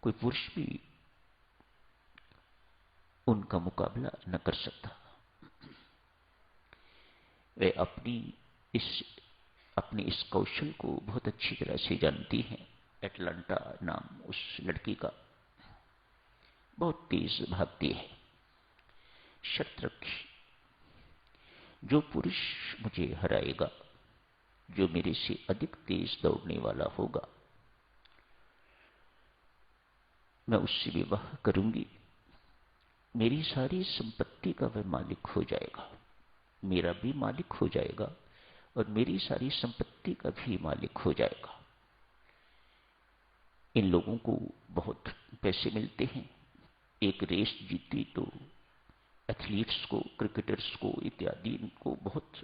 कोई पुरुष भी उनका मुकाबला न कर सकता। वे अपने इस कौशल को बहुत अच्छी तरह से जानती हैं। एटलांटा नाम उस लड़की का। बहुत तेज भागती है। शर्त रखी, जो पुरुष मुझे हराएगा, जो मेरे से अधिक तेज दौड़ने वाला होगा, मैं उससे विवाह करूंगी। मेरी सारी संपत्ति का वह मालिक हो जाएगा, मेरा भी मालिक हो जाएगा और मेरी सारी संपत्ति का भी मालिक हो जाएगा। इन लोगों को बहुत पैसे मिलते हैं। एक रेस जीती तो एथलीट्स को, क्रिकेटर्स को इत्यादि, इनको बहुत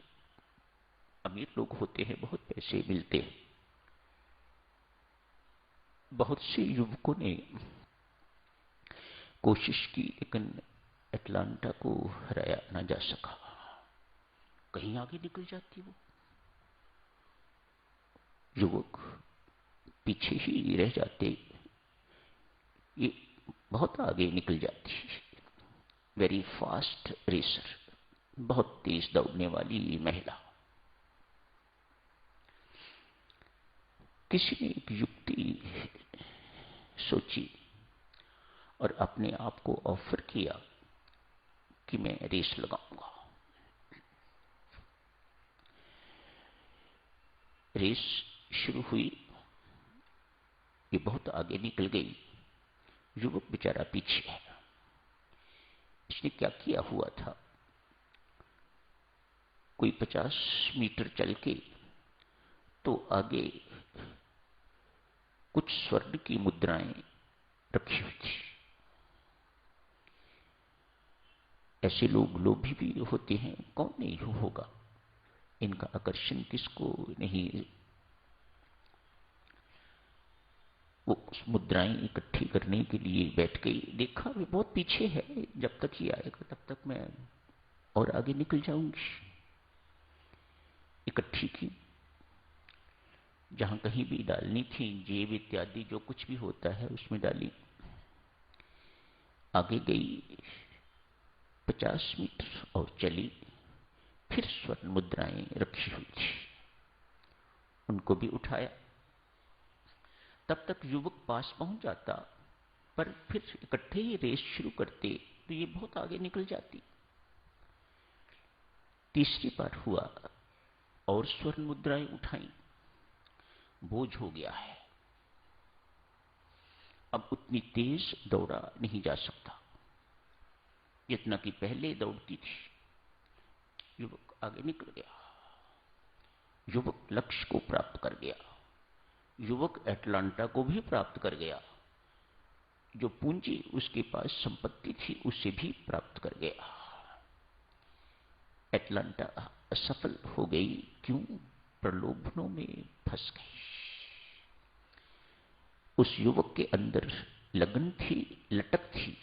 अमीर लोग होते हैं, बहुत पैसे मिलते हैं। बहुत से युवकों ने कोशिश की, लेकिन एटलांटा को हराया ना जा सका। कहीं आगे निकल जाती वो। युवक पीछे ही रह जाते, ये बहुत आगे निकल जाती। वेरी फास्ट रेसर, बहुत तेज दौड़ने वाली महिला। किसी ने एक युक्ति सोची और अपने आप को ऑफर किया कि मैं रेस लगाऊंगा। रेस शुरू हुई। ये बहुत आगे निकल गई। युवक बेचारा पीछे है। इसने क्या किया हुआ था, कोई 50 मीटर चल के तो आगे कुछ स्वर्ण की मुद्राएं रखी हुई थी। ऐसे लोग लोभी भी होते हैं, कौन नहीं होगा। इनका आकर्षण किसको नहीं। वो मुद्राएं इकट्ठी करने के लिए बैठ गई। देखा वे बहुत पीछे है, जब तक ये आएगा तब तक मैं और आगे निकल जाऊंगी। इकट्ठी की, जहां कहीं भी डालनी थी, जेब इत्यादि जो कुछ भी होता है उसमें डाली। आगे गई 50 मीटर और चली। फिर स्वर्ण मुद्राएं रखी हुई थी, उनको भी उठाया। तब तक युवक पास पहुंच जाता, पर फिर इकट्ठे ही रेस शुरू करते तो ये बहुत आगे निकल जाती। तीसरी बार हुआ और स्वर्ण मुद्राएं उठाई। बोझ हो गया है, अब उतनी तेज दौड़ा नहीं जा सकता जितना कि पहले दौड़ती थी। युवक आगे निकल गया। युवक लक्ष्य को प्राप्त कर गया। युवक एटलांटा को भी प्राप्त कर गया। जो पूंजी उसके पास संपत्ति थी उसे भी प्राप्त कर गया। एटलांटा असफल हो गई। क्यों? प्रलोभनों में फंस गई। उस युवक के अंदर लगन थी, लटक थी।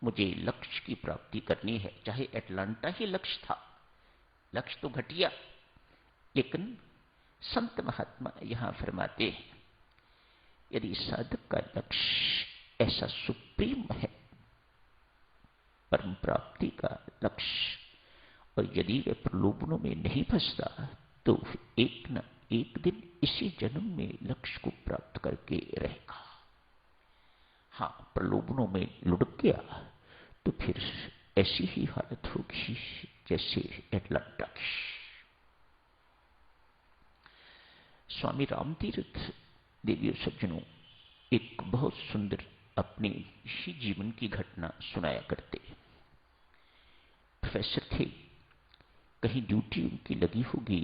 मुझे लक्ष्य की प्राप्ति करनी है, चाहे एटलांटा ही लक्ष्य था। लक्ष्य तो घटिया, लेकिन संत महात्मा यहां फरमाते हैं, यदि साधक का लक्ष्य ऐसा सुप्रीम है, परम प्राप्ति का लक्ष्य, और यदि वह प्रलोभनों में नहीं फंसता तो एक न एक दिन इसी जन्म में लक्ष्य को प्राप्त करके रहेगा। हाँ, प्रलोभनों में लुढ़क गया तो फिर ऐसी ही हालत होगी जैसे एटलांटा की। स्वामी रामतीर्थ देवियों सज्जनों एक बहुत सुंदर अपने ही जीवन की घटना सुनाया करते। प्रोफेसर थे, कहीं ड्यूटी उनकी लगी होगी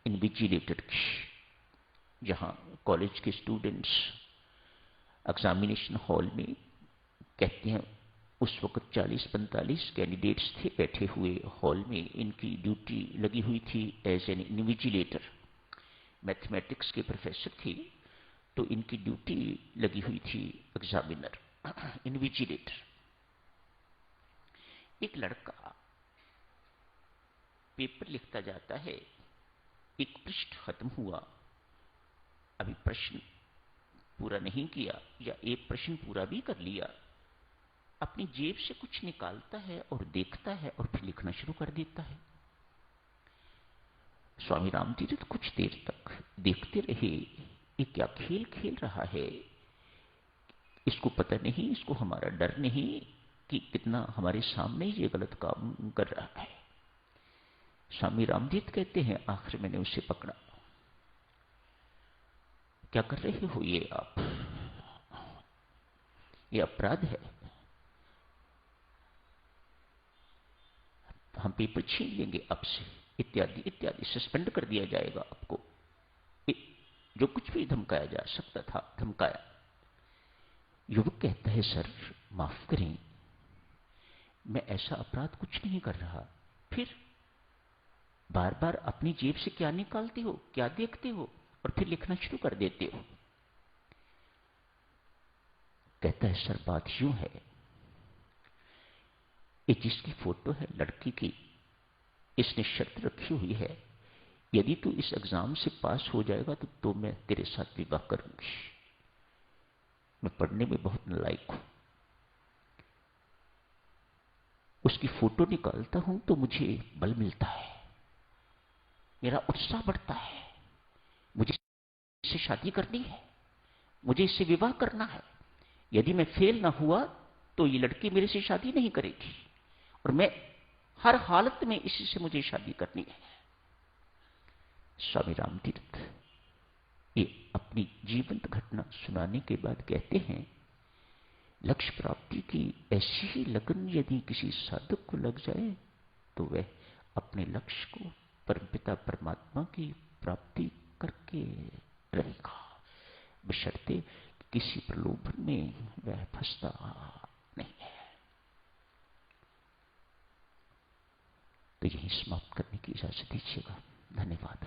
इन्विजिलेटर की, जहां कॉलेज के स्टूडेंट्स एग्जामिनेशन हॉल में कहते हैं, उस वक्त 40-45 कैंडिडेट्स थे बैठे हुए हॉल में। इनकी ड्यूटी लगी हुई थी एज एन इन्विजिलेटर। मैथमेटिक्स के प्रोफेसर थे, तो इनकी ड्यूटी लगी हुई थी एग्जामिनर, इन्विजिलेटर। एक लड़का पेपर लिखता जाता है, एक पृष्ठ खत्म हुआ, अभी प्रश्न पूरा नहीं किया या एक प्रश्न पूरा भी कर लिया, अपनी जेब से कुछ निकालता है और देखता है और फिर लिखना शुरू कर देता है। स्वामी रामतीर्थ कुछ देर तक देखते रहे, ये क्या खेल खेल रहा है, इसको पता नहीं, इसको हमारा डर नहीं कि कितना हमारे सामने ये गलत काम कर रहा है। स्वामी रामतीर्थ कहते हैं, आखिर मैंने उसे पकड़ा, क्या कर रहे हो ये आप, ये अपराध है, हम पेपर छीन लेंगे आपसे, इत्यादि इत्यादि, सस्पेंड कर दिया जाएगा आपको। जो कुछ भी धमकाया जा सकता था धमकाया। युवक कहता है, सर माफ करें, मैं ऐसा अपराध कुछ नहीं कर रहा। फिर बार बार अपनी जेब से क्या निकालते हो, क्या देखते हो और फिर लिखना शुरू कर देते हो। कहता है, सर बात यूं है, ये जिसकी फोटो है लड़की की, इसने शर्त रखी हुई है, यदि तू इस एग्जाम से पास हो जाएगा तो मैं तेरे साथ विवाह करूंगी। मैं पढ़ने में बहुत नालायक हूं, उसकी फोटो निकालता हूं तो मुझे बल मिलता है, मेरा उत्साह बढ़ता है, मुझे इससे शादी करनी है, मुझे इससे विवाह करना है। यदि मैं फेल ना हुआ तो ये लड़की मेरे से शादी नहीं करेगी और मैं हर हालत में इसी से मुझे शादी करनी है। स्वामी रामतीर्थ ये अपनी जीवंत घटना सुनाने के बाद कहते हैं, लक्ष्य प्राप्ति की ऐसी ही लगन यदि किसी साधक को लग जाए तो वह अपने लक्ष्य को परमपिता परमात्मा की प्राप्ति करके रहेगा, बशर्ते किसी प्रलोभन में वह फंसता नहीं है। तो यही समाप्त करने की इजाजत दीजिएगा। धन्यवाद।